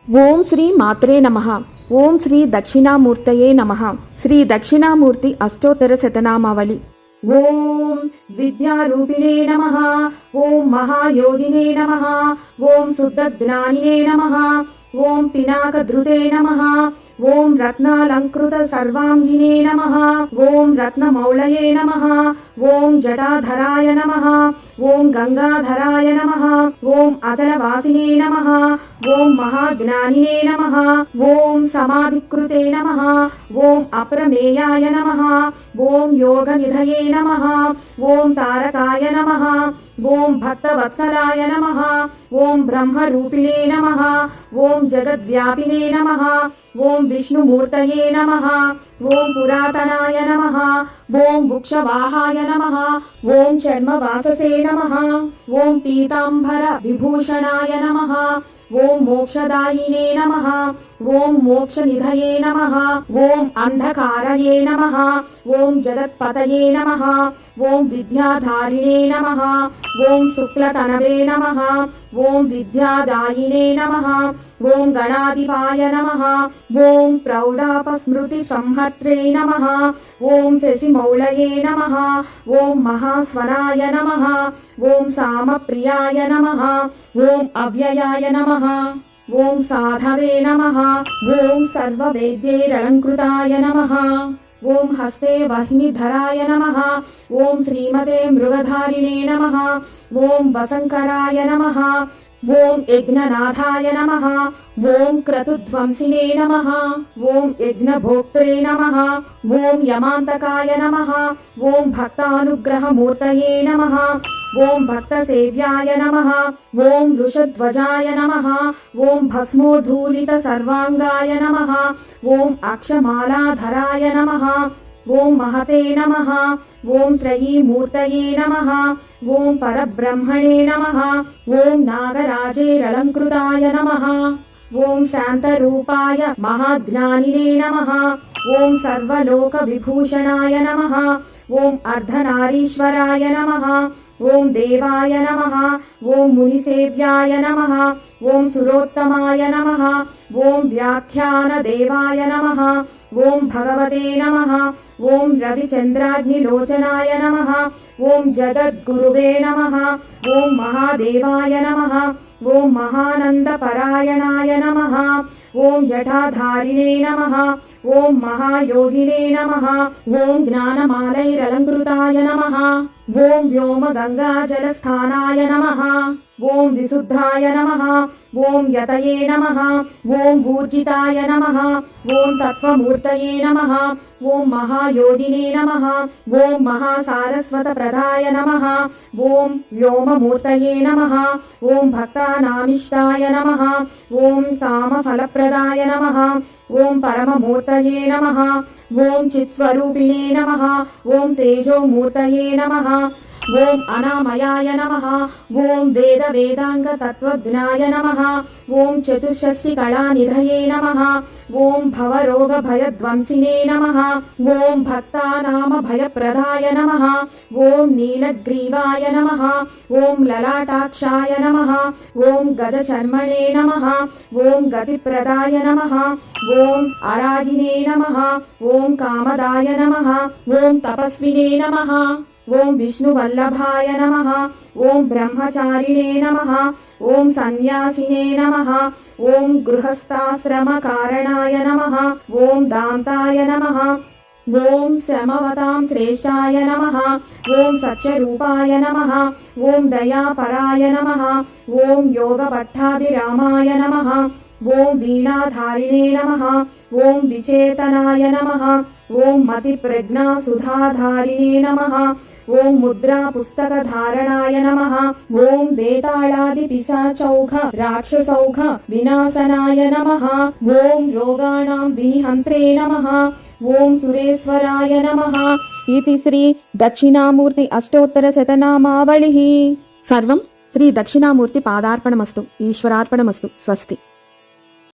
ఓం శ్రీ మాత్రే నమః. ఓం శ్రీ దక్షిణామూర్తయే నమః. శ్రీ దక్షిణామూర్తి అష్టోత్తర శతనామావళి. ఓం విద్యారూపిణే నమః. ఓం మహాయోగినే నమః. ఓం శుద్ధజ్ఞానినే నమః. ఓం పినాకధృతే నమః. ఓం రత్నాలంకృత సర్వాంగినే నమః. ఓం రత్నమౌళయే నమః. ఓం జటాధరాయ నమః. ఓం గంగాధరాయ నమః. ఓం అచలవాసినే నమః. ఓం మహాజ్ఞానినే నమః. ఓం సమాధికృతే నమః. ఓం అప్రమేయాయ నమః. ఓం యోగనిధయే నమః. ఓం తారకాయ నమః. ఓం భక్తవత్సలాయ నమః. ఓం బ్రహ్మరూపిణే నమః. ఓం జగద్వ్యాపినే నమః. ఓం విష్ణుమూర్తయే నమః. ఓం పురాతనాయ నమః. ఓం వృక్షవాహాయ నమః. ఓం చర్మవాససే నమః. ఓం పీతాంబర విభూషణాయ నమః. ఓం మోక్షదాయినే నమః. ఓం మోక్షనిధయే నమః. ఓం అంధకారయే నమః. ఓం జగత్పతయే నమః. ఓం విద్యాధారిణే నమః. ఓం శుక్లతనవే నమః. ఓం విద్యాదాయినే నమః. ఓం గణాధిపాయ నమః. ఓం ప్రౌఢాపస్మృతి సంహర్త్రే నమః. ఓం శశిమౌళయే నమః. ఓం మహాస్వనాయ నమః. ఓం సామప్రియాయ నమః. ఓం అవ్యయాయ నమః. ఓం సాధవే నమః. ఓం సర్వవేద్యైరలంకృతాయ నమః. ఓం హస్తే వహ్నిధరాయ నమః. ఓం శ్రీమతే మృగధారిణే నమః. ఓం వసంకరాయ నమః. ఓం యజ్ఞనాథాయ నమః. ఓం క్రతుధ్వంసినే నమః. ఓం యజ్ఞభోక్త్రే నమః. ఓం యమాంతకాయ నమః. ఓం భక్తానుగ్రహమూర్తయే నమః. ఓం భక్తసేవ్యాయ నమః. ఓం వృషధ్వజాయ నమః. ఓం భస్మోద్ధూళిత సర్వాంగాయ నమః. ఓం అక్షమాలాధరాయ నమః. ఓం మహతే నమః. ఓం త్రయీమూర్తయే నమః. ఓం పరబ్రహ్మణే నమః. ఓం నాగరాజైరలంకృతాయ నమః. ఓం శాంతరూపాయ మహాజ్ఞానినే నమః. ఓం సర్వలోక విభూషణాయ నమః. ఓం అర్ధనారీశ్వరాయ నమః. ఓం దేవాయ నమః. ఓం మునిసేవ్యాయ నమః. ఓం సురోత్తమాయ నమః. ఓం వ్యాఖ్యాన దేవాయ నమః. ఓం భగవతే నమః. ఓం రవిచంద్రాగ్నిలోచనాయ నమః. ఓం జగద్గురువే నమః. ఓం మహాదేవాయ నమః. ఓం మహానందపరాయణాయ నమః. ఓం జటాధారిణే నమః. ఓం మహాయోగినే నమః. ఓం జ్ఞానమాలైరలంకృతాయ నమః. ఓం వ్యోమ గంగాజలస్థానాయ నమః. ఓం విశుద్ధాయ నమః. ఓం యతయే నమః. ఓం ఊర్జితాయ నమః. ఓం తత్వమూర్తయే నమః. ఓం మహాయోగినే నమః. ఓం మహాసారస్వతప్రదాయ నమః. ఓం వ్యోమమూర్తయే నమః. ఓం భక్తానామిష్టాయ నమః. ఓం కామఫలప్రదాయ నమః. ఓం పరమమూర్తయే నమః. ఓం చిత్స్వరూపిణే నమః. ఓం తేజోమూర్తయే నమః. ఓం అనామయాయ నమః. ఓం వేద వేదాంగ తత్వజ్ఞాయ నమః. ఓం చతుషష్టి కళానిధయే నమః. ఓం భవరోగ భయధ్వంసినే నమః. ఓం భక్తానామ భయప్రదాయ నమః. ఓం నీలగ్రీవాయ నమః. ఓం లలాటాక్షాయ నమః. ఓం గజచర్మణే నమః. ఓం గతిప్రదాయ నమః. ఓం అరాగినే నమః. ఓం కామదాయ నమః. ఓం తపస్వినే నమః. ఓం విష్ణువల్లభాయ నమః. ఓం బ్రహ్మచారిణే నమః. ఓం సన్యాసినే నమః. ఓం గృహస్థాశ్రమకారణాయ నమః. ఓం దాంతాయ నమః. ఓం శ్రమవతాం శ్రేష్టాయ నమః. ఓం సత్యరూపాయ నమః. ఓం దయాపరాయ నమః. ఓం యోగపట్టాభిరామాయ నమః. ఓం వీణాధారిణే నమః. ఓం విచేతనాయ నమః. ఓం మతిప్రజ్ఞా సుధాధారిణే నమః. ఓం ముద్రా పుస్తకధారణాయ నమః. ఓం వేతాళాది పిశాచౌఘ రాక్షసౌఘ వినాశనాయ నమః. ఓం రోగాణాం వినిహంత్రే నమః. ఓం సురేశ్వరాయ నమః. ఇతి శ్రీ దక్షిణామూర్తి అష్టోత్తర శతనామావళి. సర్వం శ్రీ దక్షిణామూర్తి పాదార్పణమస్తు. ఈశ్వరార్పణమస్తు. స్వస్తి.